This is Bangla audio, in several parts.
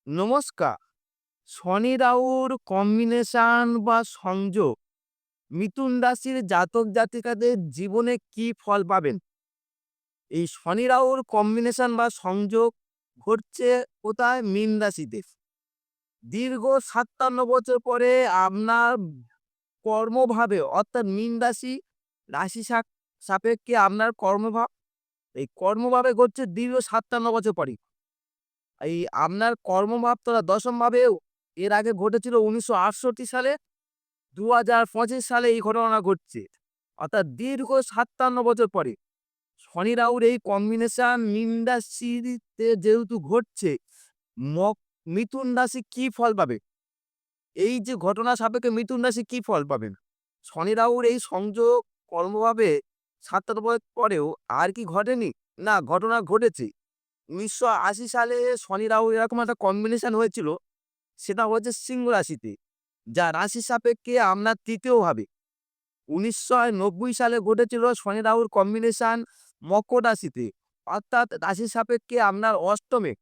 নমস্কার। শনি রাহুর কম্বিনেশন বা সংযোগ মিথুন রাশির জাতক জাতিকাদের জীবনে কি ফল পাবেন? এই শনি রাহুর কম্বিনেশন বা সংযোগ ঘটছে কোথায়? মীন রাশিতে। দীর্ঘ ৫৭ বছর পরে আপনার কর্মভাবে অর্থাৎ মীন রাশি, রাশি সাপেক্ষে আপনার কর্মভাব, এই কর্মভাবে ঘটছে দীর্ঘ ৫৭ বছর পরে। এই আপনার কর্মভাব তথা দশম ভাবেও এর আগে ঘটেছিল ১৯৬৮ সালে, ২০২৫ সালে এই ঘটনা ঘটছে। অর্থাৎ দীর্ঘ ৫৭ বছর পরে শনি রাহুর এই কম্বিনেশন মীন রাশিতে যেহেতু ঘটছে, মক মিথুন রাশি কি ফল পাবে? এই যে ঘটনা সাপেক্ষে মিথুন রাশি কি ফল পাবেন? শনি রাহুর এই সংযোগ কর্মভাবে ৭৭ বছর পরেও আর কি ঘটেনি? না, ঘটনা ঘটেছে। ১৯৮০ সালে শনি রাহু এরকম একটা কম্বিনেশন হয়েছিল, সেটা হচ্ছে সিংহ রাশিতে, যা রাশি সাপেক্ষে আপনার তৃতীয় ভাবে। ১৯৯০ সালে ঘটেছিল শনি রাহুর কম্বিনেশন মকর রাশিতে, অর্থাৎ রাশি সাপেক্ষে আপনার অষ্টমে।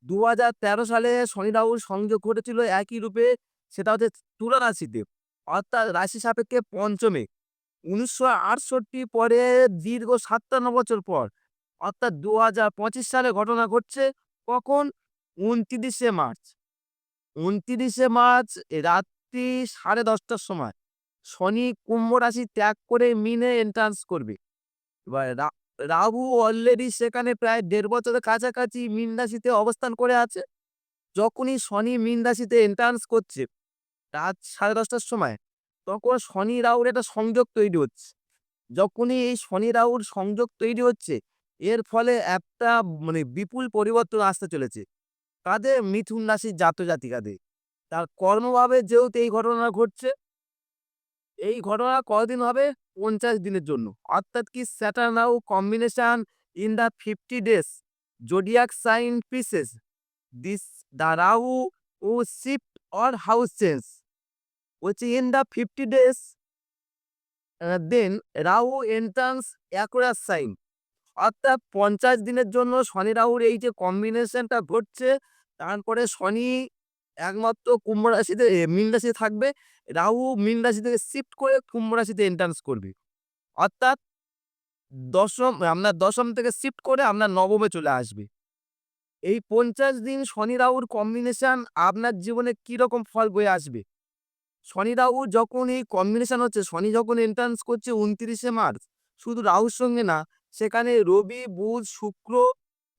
২০১৩ সালে শনি রাহুর সংযোগ ঘটেছিল একই রূপে, সেটা হচ্ছে তুলা রাশিতে, অর্থাৎ রাশি সাপেক্ষে পঞ্চমে। ১৯৬৮ পরে দীর্ঘ ৫৭ বছর পর অর্থাৎ ২০২৫ সালে ঘটনা ঘটছে। কখন? ২৯শে মার্চ। ২৯শে মার্চ রাত্রি ১০:৩০ সময় শনি কুম্ভ রাশি ত্যাগ করে মিনে এন্ট্রান্স করবে। এবার রাহু অলরেডি সেখানে প্রায় ১.৫ বছরের কাছাকাছি মীন রাশিতে অবস্থান করে আছে। যখনই শনি মীন রাশিতে এন্ট্রান্স করছে রাত ১০:৩০ সময়, তখন শনি রাহুর একটা সংযোগ তৈরি হচ্ছে। যখনই এই শনি রাহুর সংযোগ তৈরি হচ্ছে, এর ফলে একটা বিপুল পরিবর্তন আসতে চলেছে। কাদের? মিথুন রাশির জাতক-জাতিকাদের। তার কর্মভাবে যেহেতু এই ঘটনা ঘটছে, এই ঘটনা কতদিন হবে? ৫০ দিনের জন্য। অর্থাৎ কি Saturn Rahu combination in the 50 days zodiac sign Pisces this the Rahu ও শিফট অর হাউস চেঞ্জ হচ্ছে in the 50 days then Rahu entrance Aquarius sign. অর্থাৎ ৫০ দিনের জন্য শনি রাহুর এই যে কম্বিনেশনটা ঘটছে, তারপরে শনি একমাত্র কুম্ভ রাশিতে মীন রাশিতে থাকবে। রাহু মীন রাশি থেকে শিফট করে কুম্ভ রাশিতে এন্ট্রান্স করবে। অর্থাৎ দশম থেকে শিফট করে আপনার নবমে চলে আসবে। এই ৫০ দিন শনি রাহুর কম্বিনেশন আপনার জীবনে কিরকম ফল বয়ে আসবে? শনি রাহু যখন এই কম্বিনেশন হচ্ছে, শনি যখন এন্ট্রান্স করছে ২৯শে মার্চ, শুধু রাহুর সঙ্গে না, সেখানে রবি, বুধ, শুক্র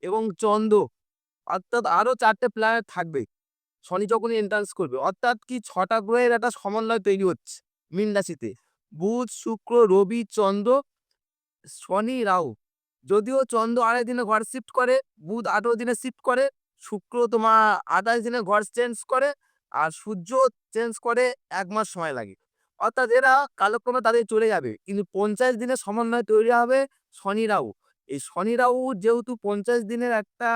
এবং চন্দ্র, অর্থাৎ আরো ৪ টে প্ল্যানেট থাকবে। শনি যখনই এন্ট্রান্স করবে, অর্থাৎ কি ৬ টা গ্রহের একটা সমন্বয় তৈরি হচ্ছে মীন রাশিতে। বুধ, শুক্র, রবি, চন্দ্র, শনি, রাহু। যদিও চন্দ্র ২৮ দিনে ঘর শিফট করে, বুধ ১৮ দিনে শিফট করে, শুক্র তোমার ২৮ দিনে ঘর চেঞ্জ করে, আর সূর্য চেঞ্জ করে ১ মাস সময় লাগে। অর্থাৎ এরা কালক্রমে তাদের চলে যাবে। কিন্তু ৫০ দিনের সমন্বয় তৈরি হবে শনি, রাহু। এই শনি, রাহু যেহেতু ৫০ দিনের একটা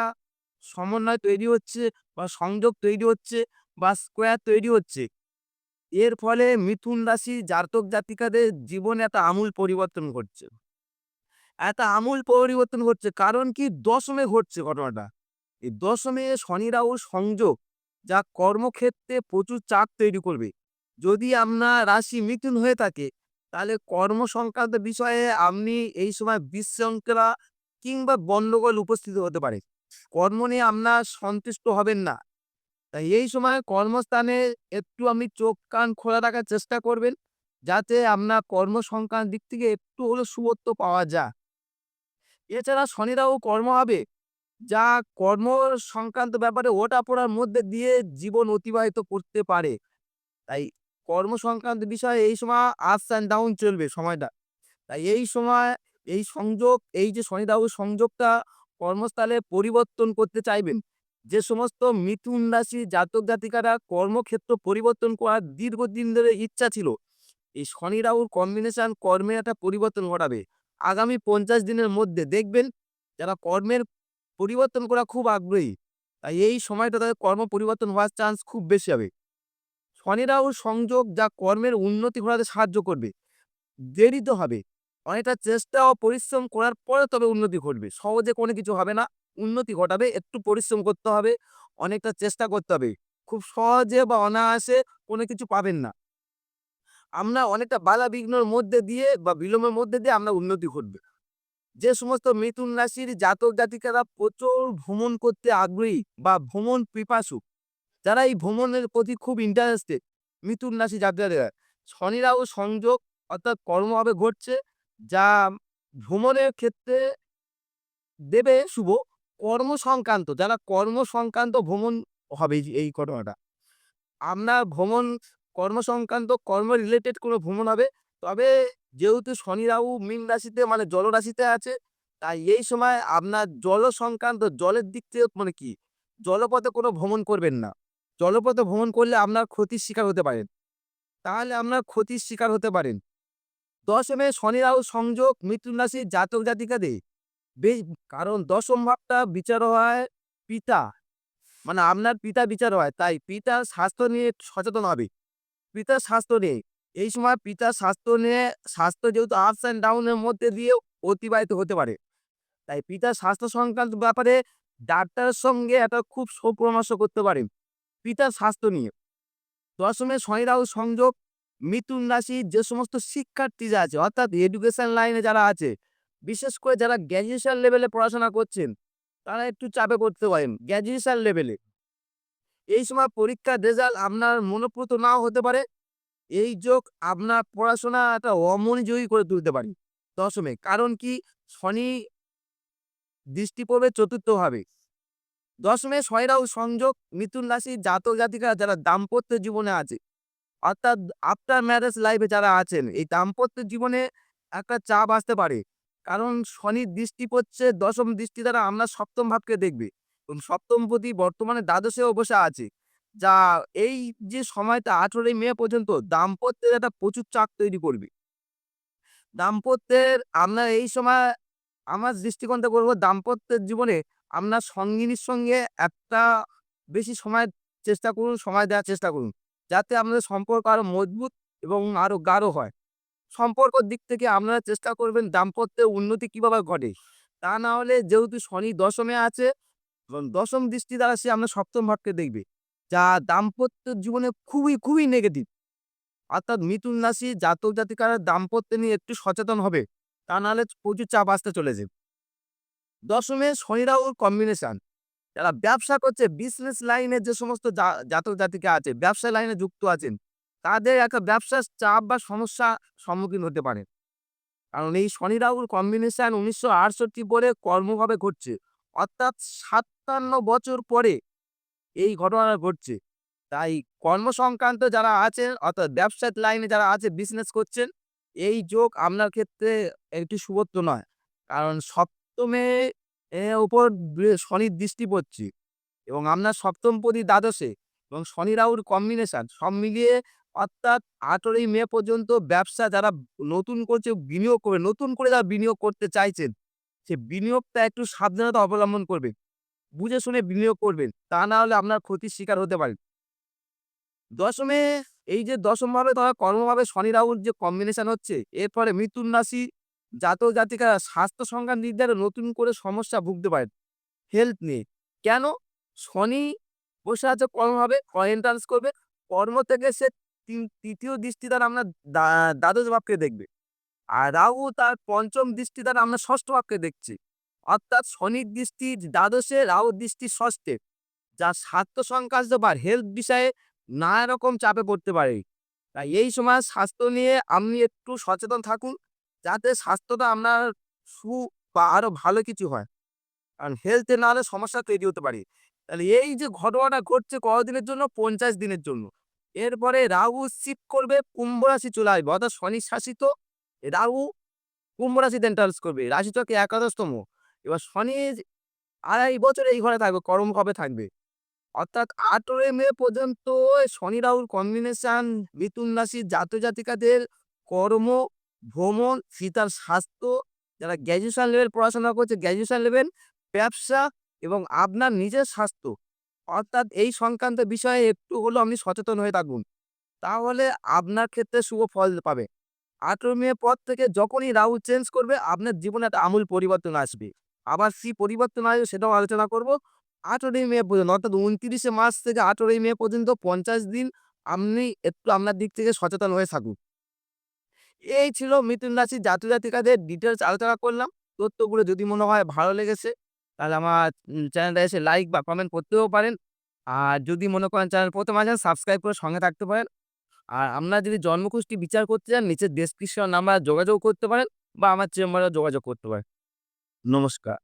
সমন্বয় তৈরি হচ্ছে বা সংযোগ তৈরি হচ্ছে বা স্কোয়ার তৈরি হচ্ছে, এর ফলে মিথুন রাশি জাতক জাতিকাদের জীবনে একটা আমূল পরিবর্তন ঘটছে। একটা আমূল পরিবর্তন ঘটছে। কারণ কি? দশমে ঘটছে ঘটনাটা। এই দশমে শনি রাহুর সংযোগ, যা কর্মক্ষেত্রে প্রচুর চাপ তৈরি করবে। যদি আপনার রাশি মিথুন হয়ে থাকে, তাহলে কর্ম সংক্রান্ত বিষয়ে আপনি এই সময় বিশৃঙ্খলা কিংবা গন্ডগোল উপস্থিত হতে পারে। কর্ম নিয়ে আপনার সন্তুষ্ট হবেন না। তাই এই সময় কর্মস্থানে একটু আপনি চোখ কান খোলা রাখার চেষ্টা করবেন, যাতে আপনার কর্ম সংক্রান্ত দিক থেকে একটু হলেও শুভত্ব পাওয়া যায়। এছাড়া শনি রাহু কর্ম হবে, যা কর্ম সংক্রান্ত ব্যাপারে ওঠাপড়ার মধ্যে দিয়ে জীবন অতিবাহিত করতে পারে। তাই কর্ম সংক্রান্ত বিষয়ে এই সময় আপস অ্যান্ড ডাউন চলবে সময়টা। তাই এই সময় এই সংযোগ, এই যে শনি রাহুর সংযোগটা কর্মস্থলে পরিবর্তন করতে চাইবেন। যে সমস্ত মিথুন রাশি জাতক জাতিকারা কর্মক্ষেত্র পরিবর্তন করার দীর্ঘদিন ধরে ইচ্ছা ছিল, এই শনি রাহুর কম্বিনেশন কর্মের একটা পরিবর্তন ঘটাবে। আগামী ৫০ দিনের মধ্যে দেখবেন যারা কর্মের পরিবর্তন করা খুব আগ্রহী, তাই এই সময়টা তাদের কর্ম পরিবর্তন হওয়ার চান্স খুব বেশি হবে। শনি রাহুর সংযোগ যা কর্মের উন্নতি ঘটাতে সাহায্য করবে। দেরিতে হবে। অনেকটা চেষ্টা ও পরিশ্রম করার পরে তবে উন্নতি ঘটবে। সহজে কোনো কিছু হবে না। উন্নতি ঘটাবে, একটু পরিশ্রম করতে হবে। অনেকটা চেষ্টা করতে হবে। খুব সহজে বা অনায়াসে কোনো কিছু পাবেন না। আমরা অনেকটা বাধা-বিঘ্নর মধ্যে দিয়ে বা বিলম্বের মধ্যে দিয়ে আমরা উন্নতি ঘটবে। যে সমস্ত মিথুন রাশির জাতক-জাতিকারা প্রচুর ভ্রমণ করতে আগ্রহী বা ভ্রমণ পিপাসু, যারা এই ভ্রমণের প্রতি খুব ইন্টারেস্টেড, মিথুন রাশি জাতক-জাতিকারা, শনি রাহু সংযোগ অর্থাৎ কর্মভাবে ঘটছে, যা ভ্রমণের ক্ষেত্রে দেবে শুভ। কর্ম সংক্রান্ত, যারা কর্ম সংক্রান্ত ভ্রমণ হবে এই ঘটনাটা। আপনার ভ্রমণ কর্ম সংক্রান্ত কর্ম রিলেটেড কোনো ভ্রমণ হবে। তবে যেহেতু শনি রাহু মীন রাশিতে মানে জলরাশিতে আছে, তাই এই সময় আপনার জল সংক্রান্ত জলের দিক থেকে মানে কি জলপথে কোনো ভ্রমণ করবেন না। জলপথে ভ্রমণ করলে আপনার ক্ষতির শিকার হতে পারেন। তাহলে আপনার ক্ষতির শিকার হতে পারেন। ১০ মে শনি রাহু সংযোগ মিথুন রাশির জাতক জাতিকাদের বেশ, কারণ দশম ভাবটা বিচার হয় পিতা, মানে আপনার পিতা বিচার হয়। তাই পিতার স্বাস্থ্য নিয়ে একটু সচেতন হবে। পিতার স্বাস্থ্য নিয়ে। এই সময় পিতার স্বাস্থ্য নিয়ে, স্বাস্থ্য যেহেতু আপস অ্যান্ড ডাউন এর মধ্যে দিয়ে অতিবাহিত হতে পারে। তাই পিতার স্বাস্থ্য সংক্রান্ত ব্যাপারে ডাক্তারের সঙ্গে একটা খুব সুপরামর্শ করতে পারেন পিতার স্বাস্থ্য নিয়ে। ১০ মে শনি রাহু সংযোগ মিথুন রাশির যে সমস্ত শিক্ষার্থীরা আছে অর্থাৎ এডুকেশন লাইনে যারা আছে, বিশেষ করে যারা গ্র্যাজুয়েশন লেভেলে পড়াশোনা করছেন, তারা একটু চাপে পড়তে পারেন গ্র্যাজুয়েশন লেভেলে। এই সময় পরীক্ষার রেজাল্ট আপনার মনোপ্রত নাও হতে পারে। এই যোগ আপনার পড়াশোনা একটা অমনোযোগী করে তুলতে পারে ১০ মে। কারণ কি? শনি দৃষ্টি পড়বে চতুর্থভাবে। ১০ মে শনি রাহু সংযোগ মিথুন রাশির জাতক জাতিকা যারা দাম্পত্য জীবনে আছে, অর্থাৎ আফটার ম্যারেজ লাইফে যারা আছেন, এই দাম্পত্য জীবনে একটা চাপ আসতে পারে। কারণ শনির দৃষ্টি পড়ছে, দশম দৃষ্টি দ্বারা আমরা সপ্তম ভাবকে দেখবে এবং সপ্তমপতি বর্তমানে দ্বাদশেও বসে আছে। যা এই যে সময়টা ১৮ই মে পর্যন্ত দাম্পত্যের একটা প্রচুর চাপ তৈরি করবে। দাম্পত্যের আপনার এই সময় আমার দৃষ্টিকোণ থেকে বলব দাম্পত্যের জীবনে আপনার সঙ্গিনীর সঙ্গে একটা বেশি সময় চেষ্টা করুন, সময় দেওয়ার চেষ্টা করুন। যাতে আপনাদের সম্পর্ক আরো মজবুত এবং আরো গাঢ় হয়। সম্পর্কর দিক থেকে আপনারা চেষ্টা করবেন দাম্পত্যের উন্নতি কিভাবে ঘটে। তা না হলে যেহেতু শনি ১০ মে আছে এবং দশম দৃষ্টি দ্বারা সে আপনার সপ্তম ভাবকে দেখবে। যা দাম্পত্য জীবনে খুবই নেগেটিভ। অর্থাৎ মিথুন রাশি জাতক জাতিকারা দাম্পত্য নিয়ে একটু সচেতন হবে। তা নাহলে প্রচুর চাপ আসতে চলেছে। ১০ মে শনি রাহুর কম্বিনেশন। যারা ব্যবসা করছে, বিজনেস লাইনের যে সমস্ত জাতক জাতিকা আছে, ব্যবসা লাইনে যুক্ত আছেন, তাদের একটা ব্যবসার চাপ বা সমস্যা সম্মুখীন হতে পারে। কারণ এই শনি রাহুর কম্বিনেশন ১৯৬৮ পরে কর্মভাবে ঘটছে। অর্থাৎ ৫৭ বছর পরে এই ঘটনাটা ঘটছে। তাই কর্মসংক্রান্ত যারা আছেন অর্থাৎ ব্যবসার লাইনে যারা আছে, বিজনেস করছেন, এই যোগ আপনার ক্ষেত্রে একটি শুভত্ব নয়। কারণ সপ্তমে উপর শনির দৃষ্টি পড়ছে এবং আপনার সপ্তমপতি দ্বাদশে এবং শনি রাহুর কম্বিনেশন সব মিলিয়ে, অর্থাৎ ১৮ই মে পর্যন্ত ব্যবসা যারা নতুন করছে, বিনিয়োগ করবে, নতুন করে যারা বিনিয়োগ করতে চাইছেন, সে বিনিয়োগটা একটু সাবধানতা অবলম্বন করবেন। বুঝে শুনে বিনিয়োগ করবেন। তা না হলে আপনার ক্ষতির শিকার হতে পারেন। ১০ মে এই যে দশমভাবে তথা কর্মভাবে শনি রাহুর যে কম্বিনেশন হচ্ছে, এর ফলে মিথুন রাশি জাতক জাতিকারা স্বাস্থ্য সংক্রান্ত নির্ধারণে নতুন করে সমস্যা ভুগতে পারেন হেলথ নিয়ে। কেন? শনি বসে আছে কর্মভাবে, এন্ট্রান্স করবে। কর্ম থেকে সে তৃতীয় দৃষ্টি দ্বারা আপনার দ্বাদশ ভাবকে দেখবে। আর রাহু তার পঞ্চম দৃষ্টি দ্বারা আমরা ষষ্ঠ ভাবকে দেখছি। অর্থাৎ শনির দৃষ্টি দ্বাদশে, রাহুর দৃষ্টি ষষ্ঠে। যা স্বাস্থ্য সংক্রান্ত বা হেলথ বিষয়ে নানা রকম চাপে পড়তে পারে। তাই এই সময় স্বাস্থ্য নিয়ে আপনি একটু সচেতন থাকুন, যাতে স্বাস্থ্যটা আপনার সু বা আরো ভালো কিছু হয়। কারণ হেলথে না হলে সমস্যা তৈরি হতে পারে। তাহলে এই যে ঘটনাটা ঘটছে কতদিনের জন্য? ৫০ দিনের জন্য। এরপরে রাহু শিফট করবে, কুম্ভ রাশি চলে আসবে। অর্থাৎ শনি শাসিত রাহু কুম্ভ রাশিতে এন্টারেন্স করবে। রাশিচক্রে একাদশতম। এবার শনি ২.৫ বছর এই ঘরে থাকবে, কর্মভাবে থাকবে। অর্থাৎ ১৮ই মে পর্যন্ত শনি রাহুর কম্বিনেশন মিথুন রাশির জাতক জাতিকাদের কর্ম, ভ্রমণ, পিতার স্বাস্থ্য, যারা গ্র্যাজুয়েশন লেভেল পড়াশোনা করছে, গ্র্যাজুয়েশন লেভেল, ব্যবসা এবং আপনার নিজের স্বাস্থ্য। অর্থাৎ এই সংক্রান্ত বিষয়ে একটু হলেও আপনি সচেতন হয়ে থাকুন। তাহলে আপনার ক্ষেত্রে শুভ ফল পাবে। ১৮ মে পর থেকে যখনই রাহু চেঞ্জ করবে, আপনার জীবনে একটা আমূল পরিবর্তন আসবে। আবার কি পরিবর্তন আসবে সেটাও আলোচনা করব। 8ই মে পর্যন্ত, অর্থাৎ 29শে মার্চ থেকে 8ই মে পর্যন্ত 50 দিন আপনি একটু আপনার দিক থেকে সচেতন হয়ে থাকুন। এই ছিল মিথুন রাশির জাতক-জাতিকাদের ডিটেইলস আলোচনা করলাম। তথ্যগুলো যদি মনে হয় ভালো লেগেছে, তাহলে আমার চ্যানেলটা এসে লাইক বা কমেন্ট করতেও পারেন। আর যদি মনে করেন চ্যানেল ১ম আসেন, সাবস্ক্রাইব করে সঙ্গে থাকতে পারেন। আর আপনারা যদি জন্মকুষ্টি বিচার করতে চান, নিচের ডেসক্রিপশন নাম্বারে যোগাযোগ করতে পারেন বা আমার চেম্বারেও যোগাযোগ করতে পারেন। নমস্কার।